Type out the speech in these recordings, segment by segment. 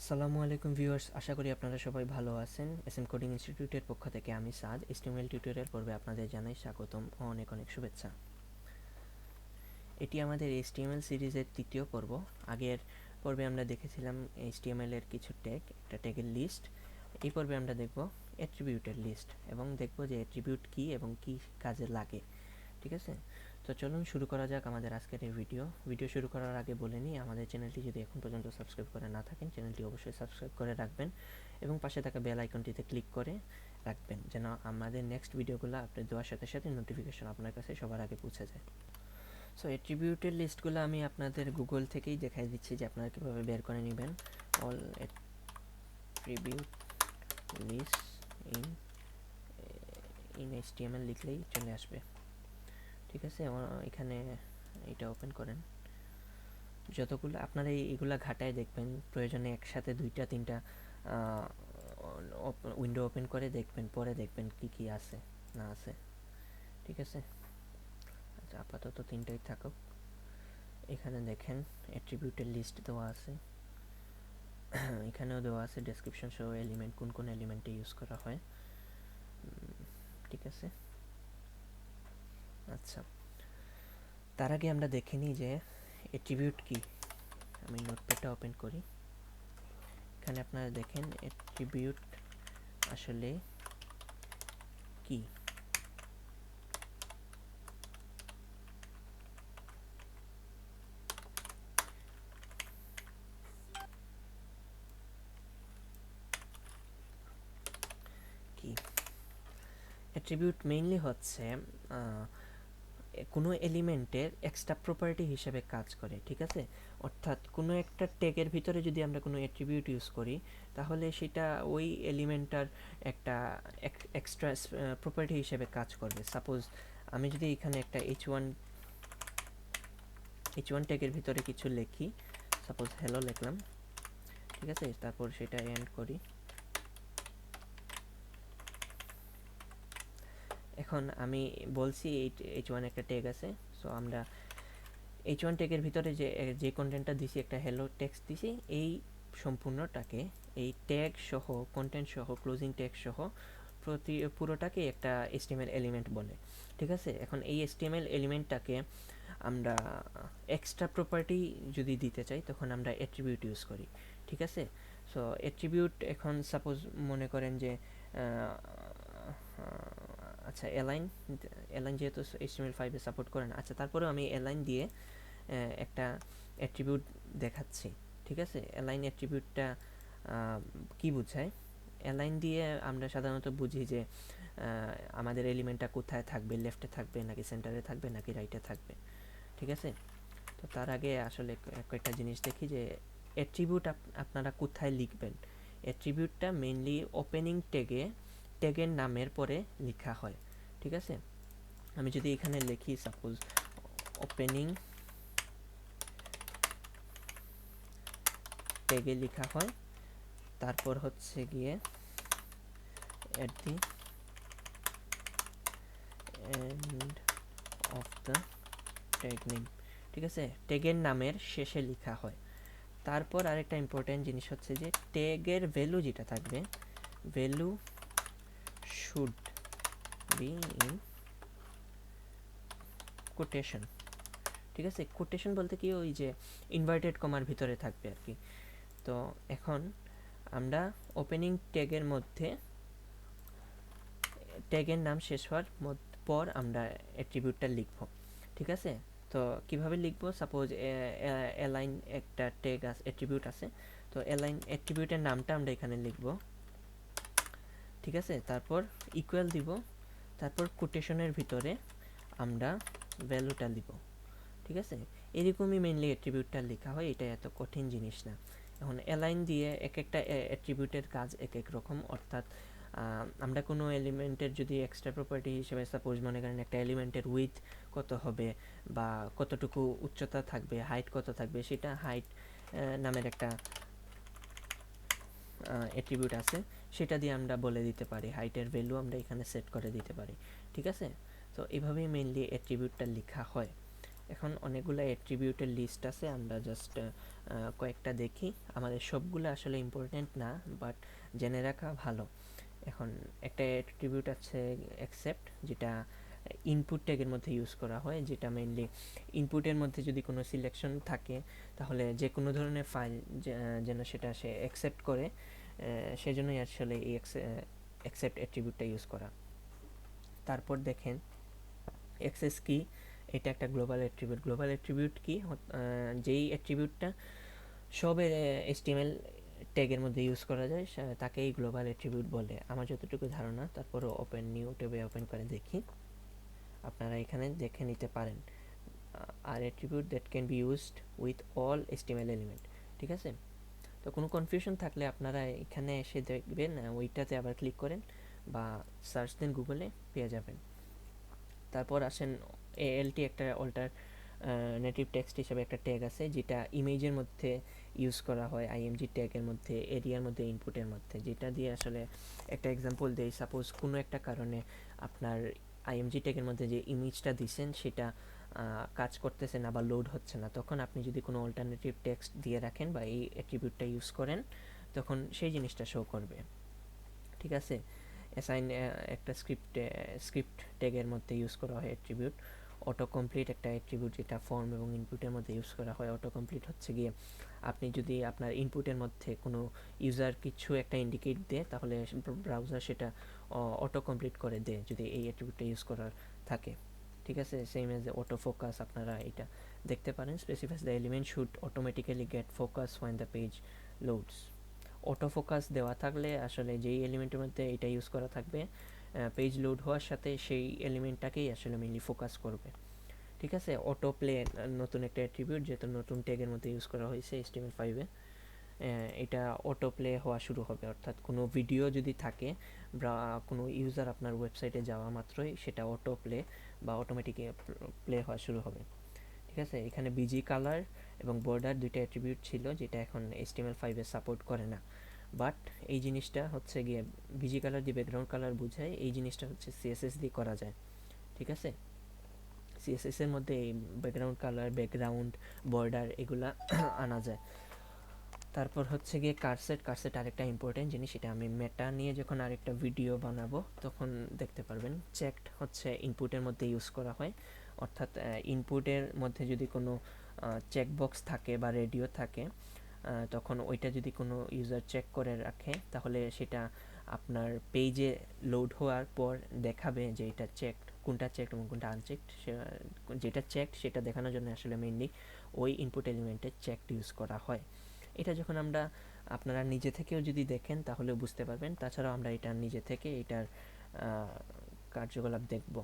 আসসালামু আলাইকুম ভিউয়ার্স, আশা করি আপনারা সবাই ভালো আছেন। এসএম কোডিং ইনস্টিটিউটের পক্ষ থেকে আমি সাদ HTML টিউটোরিয়াল পর্বে আপনাদের জানাই স্বাগতম ও অনেক অনেক শুভেচ্ছা। এটি আমাদের HTML সিরিজের তৃতীয় পর্ব। আগের পর্বে আমরা দেখেছিলাম HTML এর কিছু ট্যাগ, একটা ট্যাগের লিস্ট। এই পর্বে আমরা দেখব অ্যাট্রিবিউটের লিস্ট এবং দেখব যে অ্যাট্রিবিউট কী এবং কী কাজে লাগে। ঠিক আছে, তো চলুন শুরু করা যাক আমাদের আজকের এই ভিডিও শুরু করার আগে বলে নিই, আমাদের চ্যানেলটি যদি এখন পর্যন্ত সাবস্ক্রাইব করে না থাকেন, চ্যানেলটি অবশ্যই সাবস্ক্রাইব করে রাখবেন এবং পাশে থাকা বেল আইকনটিতে ক্লিক করে রাখবেন যেন আমাদের নেক্সট ভিডিওগুলো আপনি দেওয়ার সাথে সাথে নোটিফিকেশন আপনার কাছে সবার আগে পৌঁছে যায়। সো অ্যাট্রিবিউটের লিস্টগুলো আমি আপনাদের গুগল থেকেই দেখাই দিচ্ছি যে আপনারা কীভাবে বের করে নেবেন। All attribute list in HTML লিখলেই চলে আসবে। ঠিক আছে, এখানে এটা ওপেন করেন। যতগুলো আপনারা এইগুলা ঘাটায় দেখবেন, প্রয়োজনে একসাথে 2টা-3টা উইন্ডো ওপেন করে দেখবেন, পরে দেখবেন কি কি আছে না আছে। ঠিক আছে, আচ্ছা আপাতত 3টাই থাকুক। এখানে দেখেন অ্যাট্রিবিউটের লিস্ট দেওয়া আছে, এখানেও দেওয়া আছে ডেসক্রিপশন সহ এলিমেন্ট, কোন কোন এলিমেন্টে ইউজ করা হয়। ঠিক আছে, আচ্ছা তার আগে আমরা দেখে নিই যে অ্যাট্রিবিউট কি। আমি নোটপ্যাডটা ওপেন করি। এখানে আপনারা দেখেন অ্যাট্রিবিউট আসলে কি। কি অ্যাট্রিবিউট মেইনলি হচ্ছে কোনো এলিমেন্টের এক্সট্রা প্রপার্টি হিসেবে কাজ করে। ঠিক আছে, অর্থাৎ কোনো একটা ট্যাগের ভিতরে যদি আমরা কোনো অ্যাট্রিবিউট ইউজ করি, তাহলে সেটা ওই এলিমেন্টটার একটা এক্সট্রা প্রপার্টি হিসেবে কাজ করবে। সাপোজ আমি যদি এখানে একটা h1 ট্যাগের ভিতরে কিছু লিখি, সাপোজ হ্যালো লিখলাম। ঠিক আছে, তারপর সেটা এন্ড করি। এখন আমি বলছি h1 একটা ট্যাগ আছে, সো আমরা h1 ট্যাগের ভিতরে যে কন্টেন্টটা দিছি, একটা হ্যালো টেক্সট দিছি, এই সম্পূর্ণটাকে এই ট্যাগ সহ, কন্টেন্ট সহ, ক্লোজিং ট্যাগ সহ পুরোটাকে একটা HTML এলিমেন্ট বলে। ঠিক আছে, এখন এই HTML এলিমেন্টটাকে আমরা এক্সট্রা প্রপার্টি যদি দিতে চাই, তখন আমরা অ্যাট্রিবিউট ইউজ করি। ঠিক আছে, সো অ্যাট্রিবিউট এখন সাপোজ মনে করেন যে আচ্ছা এলাইন যেহেতু HTML5 সাপোর্ট করে না, আচ্ছা তারপরেও আমি এলাইন দিয়ে একটা অ্যাট্রিবিউট দেখাচ্ছি। ঠিক আছে, এলাইন অ্যাট্রিবিউটটা কি বোঝায়? এলাইন দিয়ে আমরা সাধারণত বুঝি যে আমাদের এলিমেন্টটা কোথায় থাকবে, লেফটে থাকবে নাকি সেন্টারে থাকবে নাকি রাইটে থাকবে। ঠিক আছে, তো তার আগে আসলে কয়েকটা জিনিস দেখি যে অ্যাট্রিবিউট আপনারা কোথায় লিখবেন। অ্যাট্রিবিউটটা মেইনলি ওপেনিং ট্যাগের নামের পরে লেখা হয়। ঠিক আছে, আমি যদি এখানে লিখি সাপোজ ওপেনিং ট্যাগে লেখা হয়, তারপর হচ্ছে গিয়ে at the end of the tag name. ঠিক আছে, ট্যাগের নামের শেষে লেখা হয়। তারপর আরেকটা ইম্পর্টেন্ট জিনিস হচ্ছে যে ট্যাগের ভ্যালু যেটা থাকবে, value should be in quotation. ঠিক আছে, কোটেশন বলতে কি, ওই যে ইনভার্টেড কমার ভিতরে থাকবে আর কি। তো এখন আমরা ওপেনিং ট্যাগের মধ্যে ট্যাগের নাম শেষ হওয়ার পর আমরা অ্যাট্রিবিউটটা লিখব। ঠিক আছে, তো কিভাবে লিখবো, সাপোজ এলাইন একটা ট্যাগ আছে, অ্যাট্রিবিউট আছে, তো এলাইন অ্যাট্রিবিউটের নামটা আমরা এখানে লিখব। ঠিক আছে, তারপর ইকুয়াল দিব, তারপর কোটেশনের ভিতরে আমরা ভ্যালুটা দিব। ঠিক আছে, এরকমই মেইনলি অ্যাট্রিবিউটটা লেখা হয়, এটা এত কঠিন জিনিস না। এখন অ্যালাইন দিয়ে এক একটা অ্যাট্রিবিউটের কাজ এক এক রকম, অর্থাৎ আমরা কোনো এলিমেন্টের যদি এক্সট্রা প্রপার্টি হিসেবে সাপোজ মনে করেন একটা এলিমেন্টের উইথ কত হবে বা কতটুকু উচ্চতা থাকবে, হাইট কত থাকবে, সেটা হাইট নামের একটা অ্যাট্রিবিউট আছে, সেটা দিয়ে আমরা বলে দিতে পারি, হাইটের ভ্যালু আমরা এখানে সেট করে দিতে পারি। ঠিক আছে, তো এইভাবেই মেইনলি অ্যাট্রিবিউটটা লেখা হয়। এখন অনেকগুলো অ্যাট্রিবিউটের লিস্ট আছে, আমরা জাস্ট কয়েকটা দেখি। আমাদের সবগুলো আসলে ইম্পর্টেন্ট না, বাট জেনে রাখা ভালো। এখন একটা অ্যাট্রিবিউট আছে অ্যাকসেপ্ট, যেটা ইনপুট ট্যাগের মধ্যে ইউজ করা হয়, যেটা মেইনলি ইনপুটের মধ্যে যদি কোনো সিলেকশন থাকে তাহলে যে কোনো ধরনের ফাইল যেন সেটা সে অ্যাকসেপ্ট করে, সেজন্যই আসলে এই অ্যাকসেপ্ট অ্যাট্রিবিউটটা ইউজ করা। তারপর দেখেন অ্যাক্সেস কি, এটা একটা গ্লোবাল অ্যাট্রিবিউট। গ্লোবাল অ্যাট্রিবিউট কি, যেই অ্যাট্রিবিউটটা সবের HTML ট্যাগের মধ্যে ইউজ করা যায় তাকেই গ্লোবাল অ্যাট্রিবিউট বলে, আমার যতটুকু ধারণা। তারপরে ওপেন নিউ ট্যাবে ওপেন করে দেখি, আপনারা এখানে দেখে নিতে পারেন। আর attribute that can be used with all HTML element, ঠিক আছে। তো কোনো কনফিউশন থাকলে আপনারা এখানে এসে দেখবেন, ওইটাতে আবার ক্লিক করেন বা সার্চ দেন গুগলে, পেয়ে যাবেন। তারপর আসেন ALT, একটা অল্টারনেটিভ টেক্সট হিসেবে একটা ট্যাগ আছে, যেটা ইমেজের মধ্যে ইউজ করা হয়, IMG ট্যাগের মধ্যে, এরিয়ার মধ্যে, ইনপুটের মধ্যে। যেটা দিয়ে আসলে একটা এক্সাম্পল দেই, সাপোজ কোনো একটা কারণে আপনার IMG ট্যাগের মধ্যে যে ইমেজটা দিছেন সেটা কাজ করতেছে না বা লোড হচ্ছে না, তখন আপনি যদি কোনো অল্টারনেটিভ টেক্সট দিয়ে রাখেন বা এই অ্যাট্রিবিউটটা ইউজ করেন, তখন সেই জিনিসটা শো করবে, ঠিক আছে। অ্যাসাইন একটা স্ক্রিপ্ট ট্যাগের মধ্যে ইউজ করা হয় অ্যাট্রিবিউট। অটো কমপ্লিট একটা অ্যাট্রিবিউট, যেটা ফর্ম এবং ইনপুটের মধ্যে ইউজ করা হয়। অটো কমপ্লিট হচ্ছে গিয়ে আপনি যদি আপনার ইনপুটের মধ্যে কোনো ইউজার কিছু একটা ইন্ডিকেট দেয়, তাহলে ব্রাউজার সেটা অটো কমপ্লিট করে দেয় যদি এই অ্যাট্রিবিউটটা ইউজ করার থাকে, ঠিক আছে। সেম এজ অটো ফোকাস, আপনারা এটা দেখতে পারেন। Specifies the element should automatically get focus when the page loads. Auto focus দেওয়া থাকলে আসলে যেই এলিমেন্টের মধ্যে এটা ইউজ করা থাকবে, পেজ লোড হওয়ার সাথে সেই এলিমেন্টটাকেই আসলে মেইনলি ফোকাস করবে, ঠিক আছে। অটো প্লে নতুন একটা অ্যাট্রিবিউট, যেহেতু নতুন ট্যাগের মধ্যে ইউজ করা হয়েছে HTML5-এ। এটা অটো প্লে হওয়া শুরু হবে, অর্থাৎ কোনো ভিডিও যদি থাকে বা কোনো ইউজার আপনার ওয়েবসাইটে যাওয়া মাত্রই সেটা অটো প্লে বা অটোমেটিক প্লে হওয়া শুরু হবে, ঠিক আছে। এখানে বিজি কালার এবং বর্ডার দুইটা অ্যাট্রিবিউট ছিল, যেটা এখন HTML5-এ সাপোর্ট করে না। বাট এই জিনিসটা হচ্ছে গিয়ে বিজি কালার দিয়ে ব্যাকগ্রাউন্ড কালার বোঝায়, এই জিনিসটা হচ্ছে CSS দিয়ে করা যায়, ঠিক আছে। CSS এর মধ্যে এই ব্যাকগ্রাউন্ড কালার, ব্যাকগ্রাউন্ড, বর্ডার এগুলা আনা যায়। তারপর হচ্ছে গিয়ে কারসেট আরেকটা ইম্পর্টেন্ট জিনিস, এটা আমি মেটা নিয়ে যখন আরেকটা ভিডিও বানাবো তখন দেখতে পারবেন। চেকড হচ্ছে ইনপুটের মধ্যে ইউজ করা হয়, অর্থাৎ ইনপুটের মধ্যে যদি কোনো চেকবক্স থাকে বা রেডিও থাকে, তখন ওইটা যদি কোনো ইউজার চেক করে রাখে, তাহলে সেটা আপনার পেজে লোড হওয়ার পর দেখাবে যে এটা চেকড, কোনটা চেকড এবং কোনটা আনচেকড। যেটা চেকড সেটা দেখানোর জন্য আসলে মেইনলি ওই ইনপুট এলিমেন্টে চেকড ইউজ করা হয়। এটা যখন আপনারা নিজে থেকেও যদি দেখেন তাহলে বুঝতে পারবেন। তাছাড়াও আমরা এটা নিজে থেকে এটার কার্যকলাপ দেখব,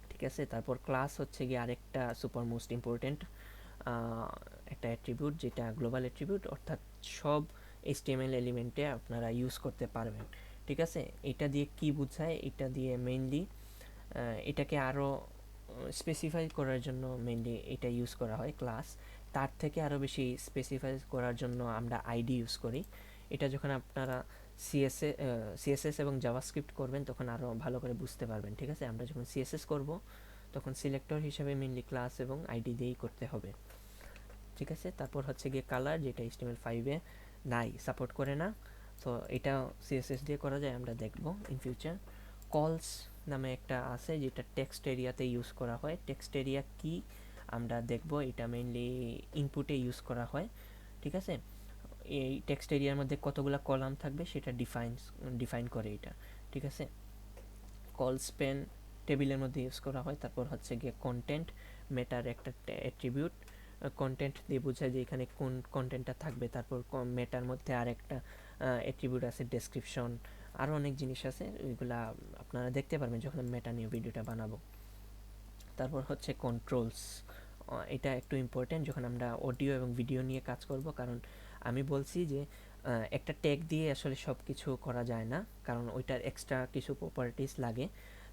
ঠিক আছে। তারপর ক্লাস হচ্ছে গিয়ে আরেকটা সুপার মোস্ট ইম্পর্টেন্ট একটা অ্যাট্রিবিউট, যেটা গ্লোবাল অ্যাট্রিবিউট, অর্থাৎ সব HTML এলিমেন্টে আপনারা ইউজ করতে পারবেন, ঠিক আছে। এটা দিয়ে কি বোঝায়, এটা দিয়ে মেইনলি এটাকে আরও স্পেসিফাই করার জন্য মেইনলি এটা ইউজ করা হয় ক্লাস। তার থেকে আরও বেশি স্পেসিফাই করার জন্য আমরা আইডি ইউজ করি। এটা যখন আপনারা CSS এবং জাভাস্ক্রিপ্ট করবেন তখন আরও ভালো করে বুঝতে পারবেন, ঠিক আছে। আমরা যখন CSS করব তখন সিলেক্টর হিসেবে মেইনলি ক্লাস এবং আইডি দিয়েই করতে হবে, ঠিক আছে। তারপর হচ্ছে গিয়ে কালার, যেটা HTML5-এ নাই, সাপোর্ট করে না, তো এটা CSS দিয়ে করা যায়, আমরা দেখব ইন ফিউচার। কলস নামে একটা আছে, যেটা টেক্সট এরিয়াতে ইউজ করা হয়। টেক্সট এরিয়া কি আমরা দেখব, এটা মেইনলি ইনপুটে ইউজ করা হয়, ঠিক আছে। এই টেক্সট এরিয়ার মধ্যে কতগুলো কলাম থাকবে সেটা ডিফাইন করে এটা, ঠিক আছে। কল স্পেন টেবিলের মধ্যে ইউজ করা হয়। তারপর হচ্ছে গিয়ে কন্টেন্ট, মেটার একটা অ্যাট্রিবিউট। কন্টেন্ট দিয়ে বোঝায় যে এখানে কোন কন্টেন্টটা থাকবে। তারপর মেটার মধ্যে আরেকটা অ্যাট্রিবিউট আছে ডেসক্রিপশন, আরও অনেক জিনিস আছে, ওইগুলা আপনারা দেখতে পারবেন যখন মেটা নিয়ে ভিডিওটা বানাবো। তারপর হচ্ছে কন্ট্রোলস, এটা একটু ইম্পর্টেন্ট যখন আমরা অডিও এবং ভিডিও নিয়ে কাজ করব, কারণ আমি বলছি যে একটা ট্যাগ দিয়ে আসলে সব কিছু করা যায় না, কারণ ওইটার এক্সট্রা কিছু প্রপার্টিস লাগে।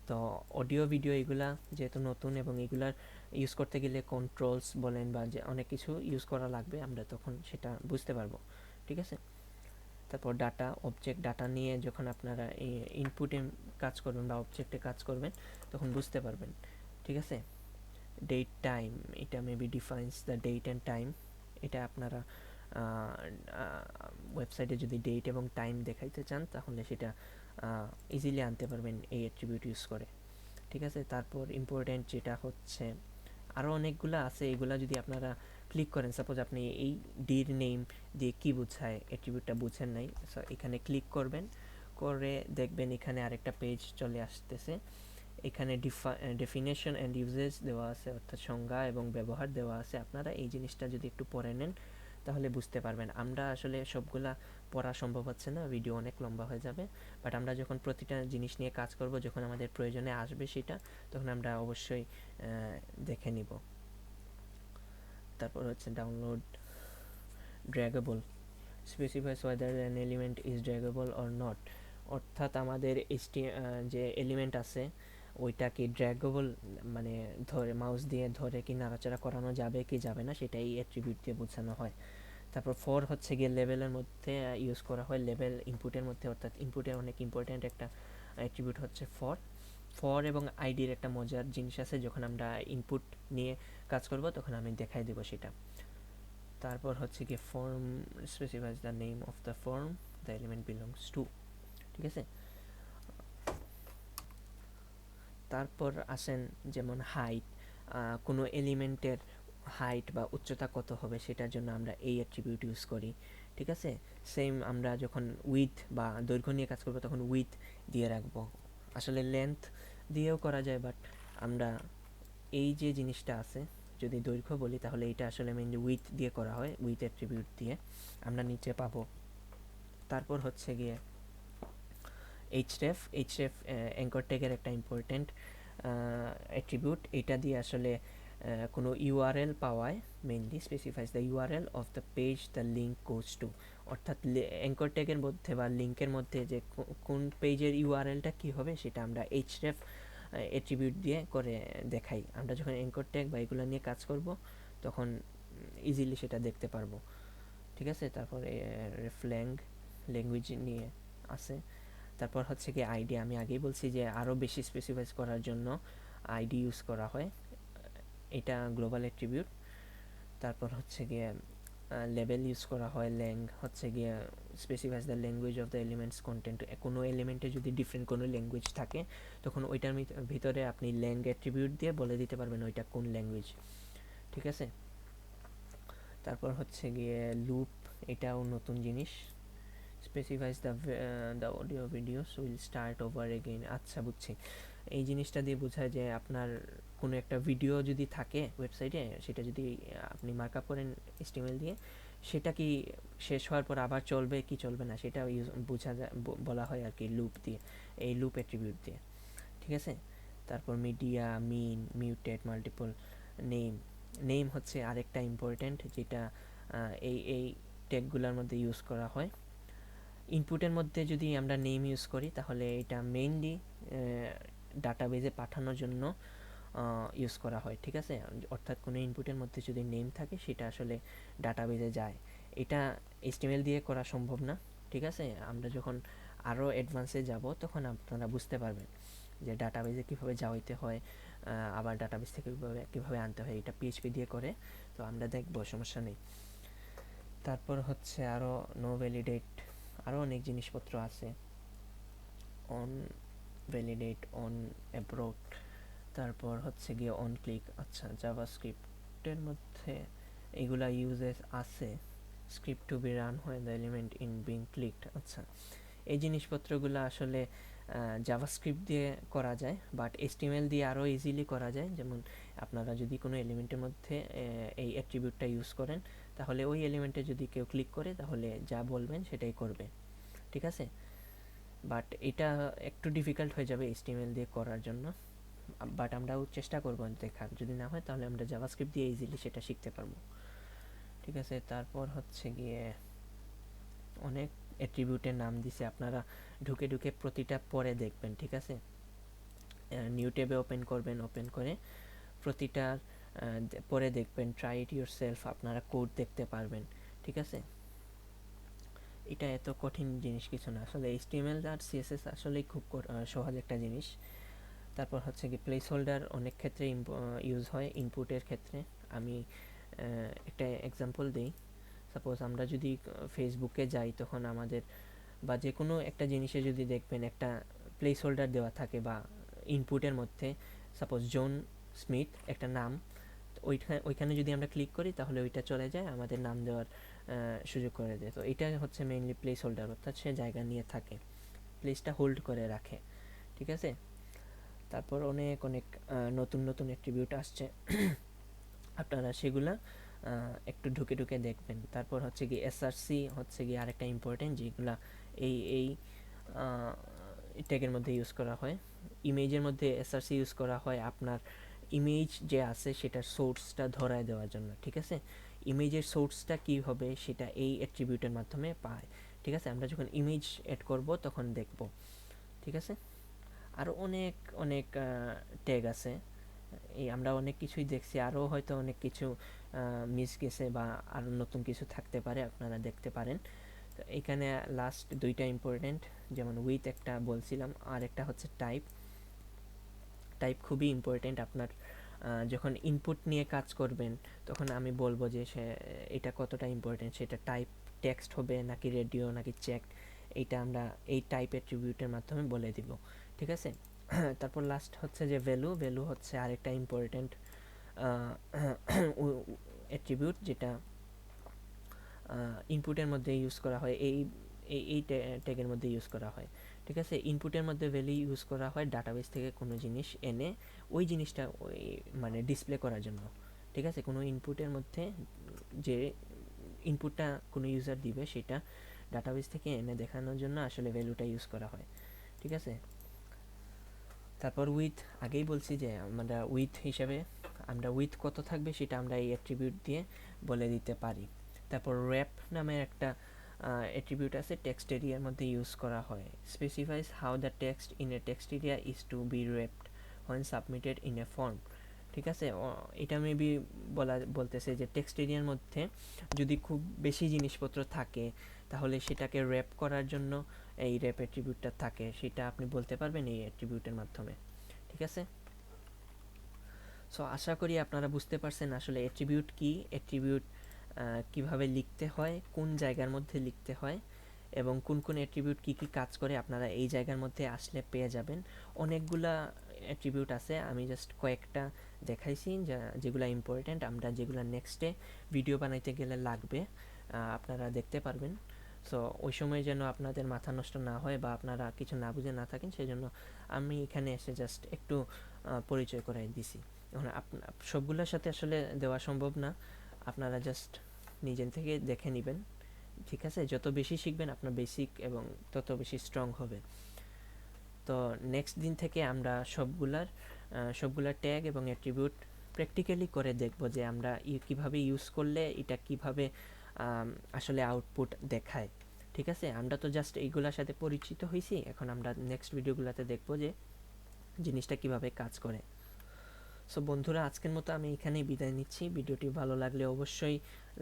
তো অডিও ভিডিও এগুলা যেহেতু নতুন এবং এগুলার ইউজ করতে গেলে কন্ট্রোলস বলেন বা যে অনেক কিছু ইউজ করা লাগবে, আমরা তখন সেটা বুঝতে পারবো, ঠিক আছে। তারপর ডাটা অবজেক্ট, ডাটা নিয়ে যখন আপনারা ইনপুটে কাজ করবেন বা অবজেক্টে কাজ করবেন তখন বুঝতে পারবেন, ঠিক আছে। ডেট টাইম, এটা maybe defines the date and time. এটা আপনারা ওয়েবসাইটে যদি ডেট এবং টাইম দেখাইতে চান তাহলে সেটা ইজিলি আনতে পারবেন এই অ্যাট্রিবিউট ইউজ করে, ঠিক আছে। তারপর ইম্পর্টেন্ট যেটা হচ্ছে, আরও অনেকগুলো আছে, এগুলা যদি আপনারা ক্লিক করেন, সাপোজ আপনি এই ডির নেম দিয়ে কী বোঝায় অ্যাট্রিবিউটটা বুঝেন নাই, সো এখানে ক্লিক করবেন, করে দেখবেন এখানে আরেকটা পেজ চলে আসতেছে। এখানে ডেফিনেশন অ্যান্ড ইউজেস দেওয়া আছে, অর্থাৎ সংজ্ঞা এবং ব্যবহার দেওয়া আছে। আপনারা এই জিনিসটা যদি একটু পড়ে নেন তাহলে বুঝতে পারবেন। আমরা আসলে সবগুলা পড়া সম্ভব হচ্ছে না, ভিডিও অনেক লম্বা হয়ে যাবে, বাট আমরা যখন প্রতিটা জিনিস নিয়ে কাজ করব, যখন আমাদের প্রয়োজনে আসবে সেটা, তখন আমরা অবশ্যই দেখে নিব। তারপর হচ্ছে download draggable, specifies whether an element is draggable or not, অর্থাৎ আমাদের যে এলিমেন্ট আছে ওইটা কি ড্র্যাগেবল, মানে ধরে মাউস দিয়ে ধরে কি নাড়াচাড়া করানো যাবে কি যাবে না, সেটাই অ্যাট্রিবিউট দিয়ে বোঝানো হয়। তারপর ফর হচ্ছে গিয়ে লেভেলের মধ্যে ইউজ করা হয়, লেভেল ইনপুটের মধ্যে, অর্থাৎ ইনপুটের অনেক ইম্পর্ট্যান্ট একটা অ্যাট্রিবিউট হচ্ছে ফর। ফর এবং আইডির একটা মজার জিনিস আছে, যখন আমরা ইনপুট নিয়ে কাজ করব তখন আমি দেখাই দেবো সেটা। তারপর হচ্ছে গিয়ে form specifies the name of the form the element belongs to, ঠিক আছে। তারপর আসেন যেমন হাইট, কোনো এলিমেন্টের হাইট বা উচ্চতা কত হবে সেটার জন্য আমরা এই অ্যাট্রিবিউট ইউজ করি, ঠিক আছে। সেম আমরা যখন উইথ বা দৈর্ঘ্য নিয়ে কাজ করবো তখন উইথ দিয়ে রাখবো। আসলে লেন্থ দিয়েও করা যায়, বাট আমরা এই যে জিনিসটা আছে, যদি দৈর্ঘ্য বলি তাহলে এটা আসলে মেইনলি উইথ দিয়ে করা হয়, উইথ অ্যাট্রিবিউট দিয়ে আমরা নিচে পাবো। তারপর হচ্ছে গিয়ে এইচরেফ অ্যাঙ্কর ট্যাগের একটা ইম্পর্টেন্ট অ্যাট্রিবিউট। এটা দিয়ে আসলে কোনো ইউআরএল পাওয়ায়, mainly specifies the URL of the page the link goes to, অর্থাৎ অ্যাঙ্কর ট্যাগের মধ্যে বা লিঙ্কের মধ্যে যে কোন পেজের ইউআরএলটা কী হবে সেটা আমরা এইচরেফ অ্যাট্রিবিউট দিয়ে করে দেখাই। আমরা যখন অ্যাঙ্কর ট্যাগ বা এগুলো নিয়ে কাজ করব তখন ইজিলি সেটা দেখতে পারবো, ঠিক আছে। তারপরে রেফল্যাং ল্যাঙ্গুয়েজ নিয়ে আছে। তারপর হচ্ছে কি আইডি, আমি আগেই বলছি যে আরও বেশি স্পেসিফাইজ করার জন্য আইডি ইউজ করা হয়, এটা গ্লোবাল অ্যাট্রিবিউট। তারপর হচ্ছে গিয়ে লেভেল ইউজ করা হয়, ল্যাং হচ্ছে গিয়ে specifies the language of the element's content, কোনো এলিমেন্টে যদি ডিফারেন্ট কোনো ল্যাঙ্গুয়েজ থাকে তখন ওইটার ভিতরে আপনি ল্যাং অ্যাট্রিবিউট দিয়ে বলে দিতে পারবেন ওইটা কোন ল্যাঙ্গুয়েজ, ঠিক আছে। তারপর হচ্ছে গিয়ে লুপ, এটাও নতুন জিনিস, specifies the audio videos will start over again. আচ্ছা বুঝছি, এই জিনিসটা দিয়ে বোঝায় যে আপনার কোনো একটা ভিডিও যদি থাকে ওয়েবসাইটে, সেটা যদি আপনি মার্কআপ করেন HTML দিয়ে, সেটা কি শেষ হওয়ার পর আবার চলবে কি চলবে না সেটা বোঝা যায়, বলা হয় আর কি লুপ দিয়ে, এই লুপ অ্যাট্রিবিউট দিয়ে, ঠিক আছে। তারপর মিডিয়া, মিন, মিউটেড, মাল্টিপল, নেম। নেম হচ্ছে আরেকটা ইম্পর্ট্যান্ট, যেটা এই ট্যাগগুলোর মধ্যে ইউজ করা হয়। ইনপুটের মধ্যে যদি আমরা নেম ইউজ করি তাহলে এটা মেইনলি ডাটাবেজে পাঠানোর জন্য ইউজ করা হয়, ঠিক আছে। অর্থাৎ কোনো ইনপুটের মধ্যে যদি নেম থাকে সেটা আসলে ডাটাবেজে যায়, এটা HTML দিয়ে করা সম্ভব না, ঠিক আছে। আমরা যখন আরও অ্যাডভান্সে যাব তখন আপনারা বুঝতে পারবেন যে ডাটাবেজে কীভাবে যাওয়াইতে হয়, আবার ডাটাবেজ থেকে কীভাবে আনতে হয়, এটা PHP দিয়ে করে, তো আমরা দেখব, সমস্যা নেই। তারপর হচ্ছে আরও নো ভ্যালিডেট, আরও অনেক জিনিসপত্র আছে, অন ভ্যালিডেট, অন অ্যাব্রোড, তারপর হচ্ছে গিয়ে অন ক্লিক। আচ্ছা, জাভাস্ক্রিপ্টের মধ্যে এগুলা ইউজেস আছে, স্ক্রিপ্ট টু বি রান হয় the element in being clicked. আচ্ছা, এই জিনিসপত্রগুলো আসলে জাভাস্ক্রিপ্ট দিয়ে করা যায়, বাট HTML দিয়ে আরও ইজিলি করা যায়। যেমন আপনারা যদি কোনো এলিমেন্টের মধ্যে এই অ্যাট্রিবিউটটা ইউজ করেন তাহলে ওই এলিমেন্টে যদি কেউ ক্লিক করে তাহলে যা বলবেন সেটাই করবে, ঠিক আছে। বাট এটা একটু ডিফিকাল্ট হয়ে যাবে HTML দিয়ে করার জন্য, বাট আমরাও চেষ্টা করবো দেখার, যদি না হয় তাহলে আমরা জাভাস্ক্রিপ্ট দিয়ে ইজিলি সেটা শিখতে পারবো, ঠিক আছে। তারপর হচ্ছে গিয়ে অনেক অ্যাট্রিবিউটের নাম দিছে, আপনারা ঢুকে ঢুকে প্রতিটা পরে দেখবেন, ঠিক আছে। নিউ ট্যাবে ওপেন করবেন, ওপেন করে প্রতিটার পরে দেখবেন, ট্রাই ইট ইউর সেলফ, আপনারা কোড দেখতে পারবেন, ঠিক আছে। এটা এত কঠিন জিনিস কিছু না আসলে, HTML আর CSS আসলেই খুব সহজ একটা জিনিস, তারপর হচ্ছে কি প্লেস হোল্ডার অনেক ক্ষেত্রে ইউজ হয় ইনপুটের ক্ষেত্রে। আমি একটা এক্সাম্পল দিই। সাপোজ আমরা যদি ফেসবুকে যাই, তখন আমাদের বা যে কোনো একটা জিনিসে যদি দেখবেন একটা প্লেস হোল্ডার দেওয়া থাকে বা ইনপুটের মধ্যে সাপোজ জন স্মিথ একটা নাম, ওইখানে যদি আমরা ক্লিক করি তাহলে ওইটা চলে যায়, আমাদের নাম দেওয়ার সুযোগ করে দেয়। তো এটা হচ্ছে মেইনলি প্লেস হোল্ডার, অর্থাৎ সে জায়গা নিয়ে থাকে, প্লেসটা হোল্ড করে রাখে। ঠিক আছে, তারপর অনেক অনেক নতুন নতুন অ্যাট্রিবিউট আসছে, আপনারা সেগুলা একটু ঢুকে ঢুকে দেখবেন। তারপর হচ্ছে কি এসআরসি হচ্ছে কি আরেকটা ইম্পর্টেন্ট, যেগুলা এই ট্যাগের মধ্যে ইউজ করা হয়। ইমেজের মধ্যে এসআরসি ইউজ করা হয় আপনার ইমেজ যে আছে সেটার সোর্সটা ধরায় দেওয়ার জন্য। ঠিক আছে, ইমেজের সোর্সটা কী হবে সেটা এই অ্যাট্রিবিউটের মাধ্যমে পায়। ঠিক আছে, আমরা যখন ইমেজ অ্যাড করব তখন দেখব। ঠিক আছে, আরও অনেক অনেক ট্যাগ আছে, এই আমরা অনেক কিছুই দেখছি, আরও হয়তো অনেক কিছু মিস গেছে বা আরও নতুন কিছু থাকতে পারে, আপনারা দেখতে পারেন। তো এইখানে লাস্ট দুইটা ইম্পর্টেন্ট, যেমন উইথ একটা বলছিলাম, আর একটা হচ্ছে টাইপ। টাইপ খুবই ইম্পর্টেন্ট। আপনার যখন ইনপুট নিয়ে কাজ করবেন তখন আমি বলবো যে এটা কতটা ইম্পর্টেন্ট, সেটা টাইপ টেক্সট হবে নাকি রেডিও নাকি চেক, এইটা আমরা এই টাইপ অ্যাট্রিবিউটের মাধ্যমে বলে দিব। ঠিক আছে, তারপর লাস্ট হচ্ছে যে ভ্যালু। ভ্যালু হচ্ছে আরেকটা ইম্পর্টেন্ট অ্যাট্রিবিউট, যেটা ইনপুটের মধ্যে ইউজ করা হয়, এই ট্যাগের মধ্যে ইউজ করা হয়। ঠিক আছে, ইনপুটের মধ্যে ভ্যালু ইউজ করা হয় ডাটাবেস থেকে কোনো জিনিস এনে ওই জিনিসটা ওই মানে ডিসপ্লে করার জন্য। ঠিক আছে, কোনো ইনপুটের মধ্যে যে ইনপুটটা কোনো ইউজার দিবে সেটা ডাটাবেস থেকে এনে দেখানোর জন্য আসলে ভ্যালুটা ইউজ করা হয়। ঠিক আছে, তারপর উইথ, আগেই বলছি যে আমরা উইথ হিসাবে আমরা উইথ কত থাকবে সেটা আমরা এই অ্যাট্রিবিউট দিয়ে বলে দিতে পারি। তারপর র্যাপ নামে একটা অ্যাট্রিবিউট আছে, টেক্সট এরিয়ার মধ্যে ইউজ করা হয়। Specifies how the text in a text area is to be wrapped when submitted in a form. ঠিক আছে, এটা মেবি বলতেছে যে টেক্সট এরিয়ার মধ্যে যদি খুব বেশি জিনিসপত্র থাকে তাহলে সেটাকে র্যাপ করার জন্য এই র্যাপ অ্যাট্রিবিউটটা থাকে, সেটা আপনি বলতে পারবেন এই অ্যাট্রিবিউটের মাধ্যমে। ঠিক আছে, সো আশা করি আপনারা বুঝতে পারছেন আসলে অ্যাট্রিবিউট কি, অ্যাট্রিবিউট কিভাবে লিখতে হয়, কোন জায়গার মধ্যে লিখতে হয়, এবং কোন কোন অ্যাট্রিবিউট কী কী কাজ করে আপনারা এই জায়গার মধ্যে আসলে পেয়ে যাবেন। অনেকগুলা অ্যাট্রিবিউট আছে, আমি জাস্ট কয়েকটা দেখাইছি যেগুলো ইম্পর্ট্যান্ট, আমরা যেগুলো নেক্সটে ভিডিও বানাইতে গেলে লাগবে, আপনারা দেখতে পারবেন। সো ওই সময় যেন আপনাদের মাথা নষ্ট না হয় বা আপনারা কিছু না বুঝে না থাকেন, সেই জন্য আমি এখানে এসে জাস্ট একটু পরিচয় করাই দিছি। এখন সবগুলোর সাথে আসলে দেওয়া সম্ভব না, আপনারা জাস্ট নিজের থেকে দেখে নেবেন। ঠিক আছে, যত বেশি শিখবেন আপনার বেসিক এবং তত বেশি স্ট্রং হবে। তো নেক্সট দিন থেকে আমরা সবগুলার ট্যাগ এবং অ্যাট্রিবিউট প্র্যাকটিক্যালি করে দেখব যে আমরা কীভাবে ইউজ করলে এটা কিভাবে আসলে আউটপুট দেখায়। ঠিক আছে, আমরা তো জাস্ট এইগুলোর সাথে পরিচিত হয়েছি, এখন আমরা নেক্সট ভিডিওগুলোতে দেখব যে জিনিসটা কিভাবে কাজ করে। সো বন্ধুরা, আজকের মতো আমি এখানেই বিদায় নিচ্ছি। ভিডিওটি ভালো লাগলে অবশ্যই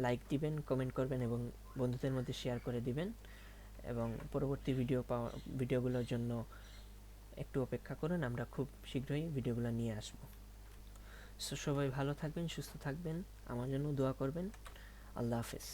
লাইক দিবেন, কমেন্ট করবেন এবং বন্ধুদের মধ্যে শেয়ার করে দিবেন, এবং পরবর্তী ভিডিওগুলোর জন্য একটু অপেক্ষা করুন, আমরা খুব শীঘ্রই ভিডিওগুলো নিয়ে আসব। সো সবাই ভালো থাকবেন, সুস্থ থাকবেন, আমার জন্য দোয়া করবেন। আল্লাহ হাফেজ।